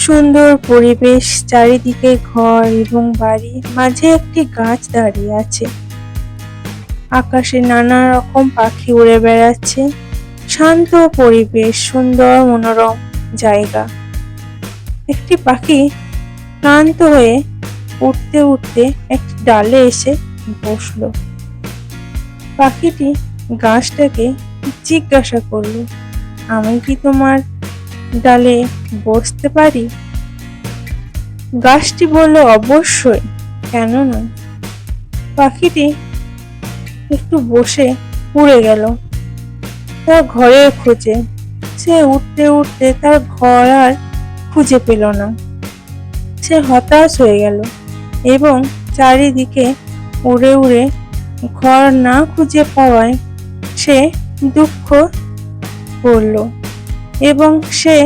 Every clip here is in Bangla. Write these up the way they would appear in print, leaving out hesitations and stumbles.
সুন্দর পরিবেশ, চারিদিকে ঘর এবং বাড়ি, মাঝে একটি গাছ দাঁড়িয়ে আছে। আকাশে নানা রকম পাখি উড়ে বেড়াচ্ছে। শান্ত পরিবেশ, সুন্দর মনোরম জায়গা। একটি পাখি ক্লান্ত হয়ে উঠতে উঠতে একটি ডালে এসে বসলো। পাখিটি গাছটাকে জিজ্ঞাসা করলো, আমি কি তোমার ডালে বসতে পারি? গাছটি বলল, অবশ্যই, কেন নয়। পাখিটি একটু বসে উড়ে গেল তার ঘরের খোঁজে। সে উঠতে উঠতে তার ঘর আর খুঁজে পেল না। সে হতাশ হয়ে গেল এবং চারিদিকে উড়ে উড়ে ঘর না খুঁজে পাওয়ায় সে দুঃখ করল এবং সে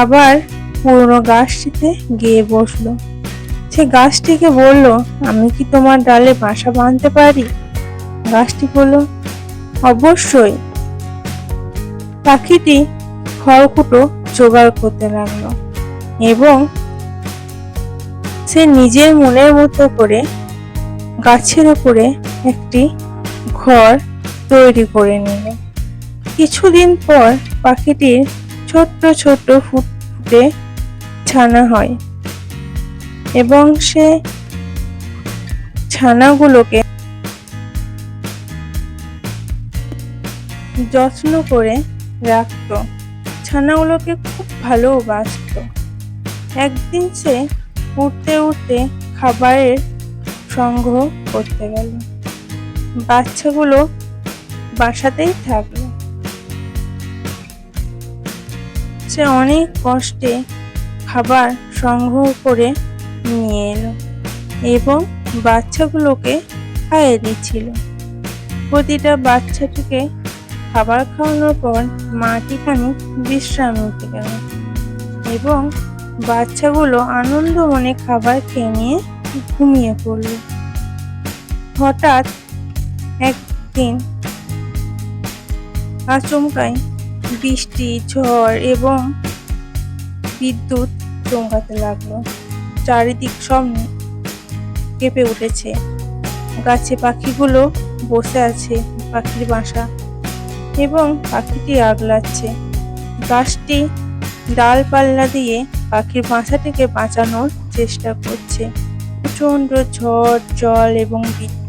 আবার পুরনো গাছটিতে গিয়ে বসলো। সে গাছটিকে বলল, আমি কি তোমার ডালে বাসা বাঁধতে পারি? গাছটি বলল, অবশ্যই। পাখিটি খড়কুটো জোগাড় করতে লাগলো এবং সে নিজের মনের মতো করে গাছের উপরে একটি ঘর তৈরি করে নিল। কিছুদিন পর পাখিটির ছোট্ট ছোট্ট ফুটফুটে ছানা হয় এবং সে ছানাগুলোকে যত্ন করে রাখত। ছানাগুলোকে খুব ভালোবাসত। একদিন সে উঠতে উঠতে খাবারের সংগ্রহ করতে গেল। বাচ্চাগুলো বাসাতেই থাকলো। সে অনেক কষ্টে খাবার সংগ্রহ করে নিয়ে এলো এবং বাচ্চাগুলোকে খাইয়ে দিচ্ছিল। প্রতিটা বাচ্চাটিকে খাবার খাওয়ানোর পর মাটি খানিক বিশ্রাম নিতে গেল এবং বাচ্চাগুলো আনন্দ মনে খাবার খেয়ে নিয়ে ঘুমিয়ে পড়ল। হঠাৎ একদিন আচমকাই বৃষ্টি, ঝড় এবং বিদ্যুৎ চমকাতে লাগলো। চারিদিক সব কেঁপে উঠেছে। গাছে পাখিগুলো বসে আছে পাখির বাসা এবং পাখিটি আগলাচ্ছে। গাছটি ডালপাল্লা দিয়ে পাখির বাসাটিকে বাঁচানোর চেষ্টা করছে। প্রচন্ড ঝড়, জল এবং বিদ্যুৎ।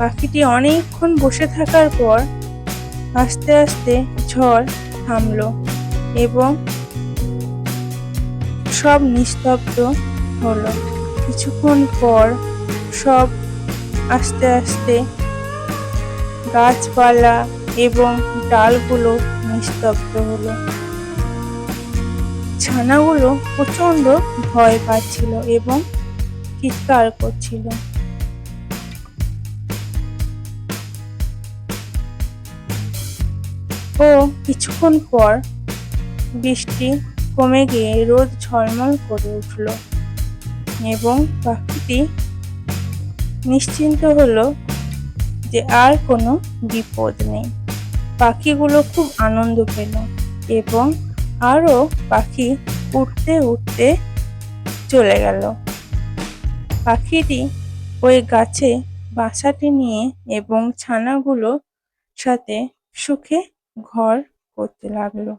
পাখিটি অনেকক্ষণ বসে থাকার পর আস্তে আস্তে ঝড় থামলো এবং সব নিস্তব্ধ হলো। কিছুক্ষণ পর সব আস্তে আস্তে গাছপালা এবং ডালগুলো নিস্তব্ধ হলো। ছানাগুলো প্রচন্ড ভয় পাচ্ছিল এবং চিৎকার করছিল। ও কিছুক্ষণ পর বৃষ্টি কমে গিয়ে রোদ ঝলমল করে উঠল এবং পাখিটি নিশ্চিন্ত হলো যে আর কোনো বিপদ নেই। পাখিগুলো খুব আনন্দ পেল এবং আরো পাখি উঠতে উঠতে চলে গেল। পাখিটি ওই গাছে বাসাটি নিয়ে এবং ছানাগুলোর সাথে সুখে ঘর করতে লাগলো।